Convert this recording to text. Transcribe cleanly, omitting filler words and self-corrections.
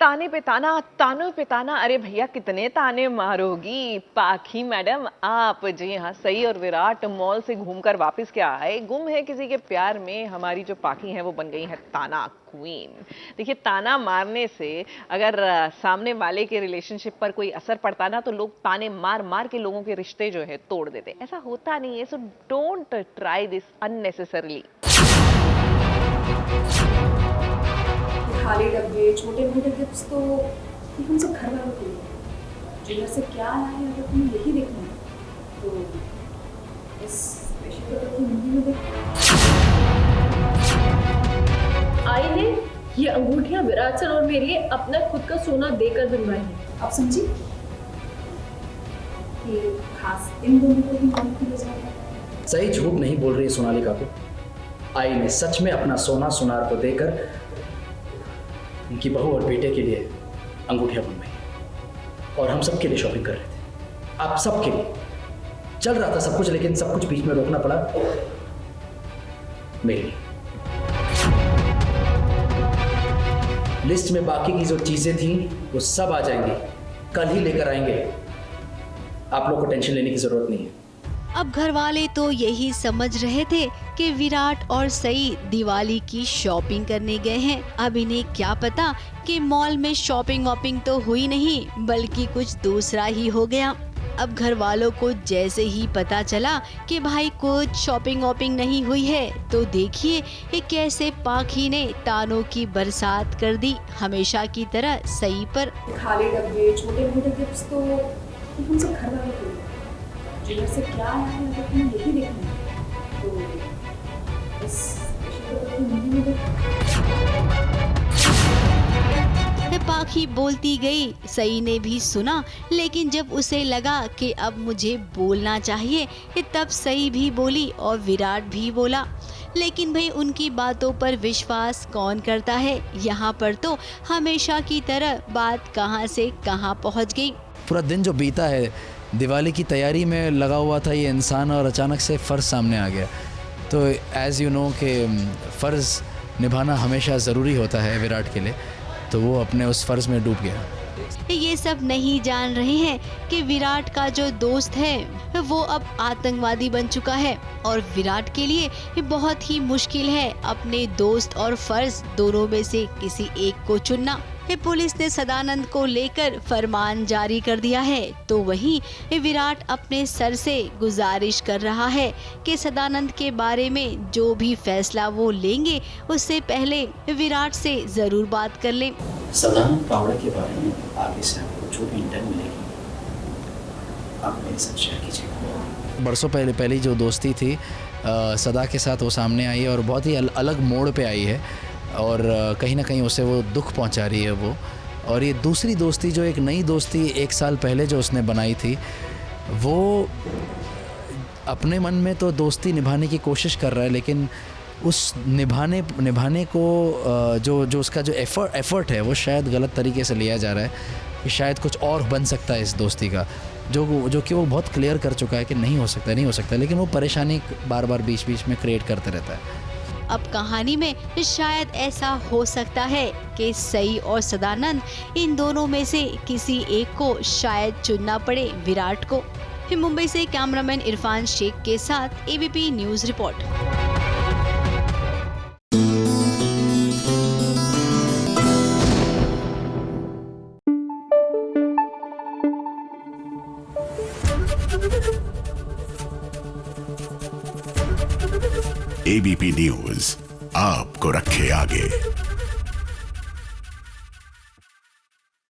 ताने पे ताना, तानों पे ताना। अरे भैया कितने ताने मारोगी पाखी मैडम आप। जी हाँ, सई और विराट मॉल से घूमकर वापस क्या आए, गुम है किसी के प्यार में। हमारी जो पाखी है वो बन गई है ताना क्वीन। देखिए, ताना मारने से अगर सामने वाले के रिलेशनशिप पर कोई असर पड़ता ना, तो लोग ताने मार मार के लोगों के रिश्ते जो है तोड़ देते। ऐसा होता नहीं है, so don't try this unnecessarily. खाली डब्बे, छोटे मोटे गिफ्ट्स तो ये हम सब घर वालों के लिए। जो घर से क्या आया है, अगर तुम्हें यही देखना है तो इस स्पेशल कलर की मूवी में देखो। आई ने ये अंगूठियां विराट सर और मेरे लिए अपना खुद का सोना देकर बनवाई है। आप समझी? ये खास इन दोनों को ही कौन की वजह है? सही झूठ नहीं बोल रही सोनालिका को। आई ने सच में अपना सोना सुनार को देकर उनकी बहू और बेटे के लिए अंगूठियां बनवाई और हम सबके लिए शॉपिंग कर रहे थे। आप सबके लिए चल रहा था सब कुछ, लेकिन सब कुछ बीच में रोकना पड़ा मेरे लिए। लिस्ट में बाकी की जो चीजें थी वो सब आ जाएंगी, कल ही लेकर आएंगे। आप लोग को टेंशन लेने की जरूरत नहीं है। अब घर वाले तो यही समझ रहे थे कि विराट और सई दिवाली की शॉपिंग करने गए हैं। अब इन्हें क्या पता कि मॉल में शॉपिंग वॉपिंग तो हुई नहीं, बल्कि कुछ दूसरा ही हो गया। अब घर वालों को जैसे ही पता चला कि भाई कुछ शॉपिंग वॉपिंग नहीं हुई है, तो देखिए कि कैसे पाखी ने तानों की बरसात कर दी, हमेशा की तरह सई पर। खाली डब्बे, छोटे मोटे गिफ्ट्स तो ये हम सब घर वालों के लिए। जो घर से क्या आया है, अगर तुम्हें यही देखना है तो इस स्पेशल कलर की मूवी में देखो। पाखी बोलती गई, सई ने भी सुना, लेकिन जब उसे लगा कि अब मुझे बोलना चाहिए, तब सई भी बोली और विराट भी बोला। लेकिन भाई उनकी बातों पर विश्वास कौन करता है। यहाँ पर तो हमेशा की तरह बात कहाँ से कहाँ पहुँच गई। पूरा दिन जो बीता है दिवाली की तैयारी में लगा हुआ था ये इंसान, और अचानक से फ़र्ज़ सामने आ गया। तो एज़ यू नो कि फ़र्ज़ निभाना हमेशा ज़रूरी होता है विराट के लिए, तो वो अपने उस फ़र्ज़ में डूब गया। ये सब नहीं जान रहे हैं कि विराट का जो दोस्त है वो अब आतंकवादी बन चुका है, और विराट के लिए ये बहुत ही मुश्किल है अपने दोस्त और फर्ज दोनों में से किसी एक को चुनना। पुलिस ने सदानंद को लेकर फरमान जारी कर दिया है, तो वहीं विराट अपने सर से गुजारिश कर रहा है कि सदानंद के बारे में जो भी फैसला वो लेंगे उससे पहले विराट से जरूर बात कर लें। सदानंद पावड़ा के बारे में आगे से आपको जो भी इंटरव्यू मिलेगी आप मेरे साथ शेयर कीजिएगा। बरसों पहले जो दोस्ती थी सदा के साथ, वो सामने आई है और बहुत ही अलग मोड़ पे आई है, और कहीं ना कहीं उसे वो दुख पहुंचा रही है वो। और ये दूसरी दोस्ती, जो एक नई दोस्ती 1 साल पहले जो उसने बनाई थी, वो अपने मन में तो दोस्ती निभाने की कोशिश कर रहा है, लेकिन उस निभाने को जो उसका जो एफर्ट है वो शायद गलत तरीके से लिया जा रहा है कि शायद कुछ और बन सकता है इस दोस्ती का, जो कि वो बहुत क्लियर कर चुका है कि नहीं हो सकता, लेकिन वो परेशानी बार बार बीच में क्रिएट करते रहता है। अब कहानी में शायद ऐसा हो सकता है कि सई और सदानंद, इन दोनों में से किसी एक को शायद चुनना पड़े विराट को। मुंबई से कैमरामैन इरफान शेख के साथ ABP news report. ABP news आपको रखे आगे।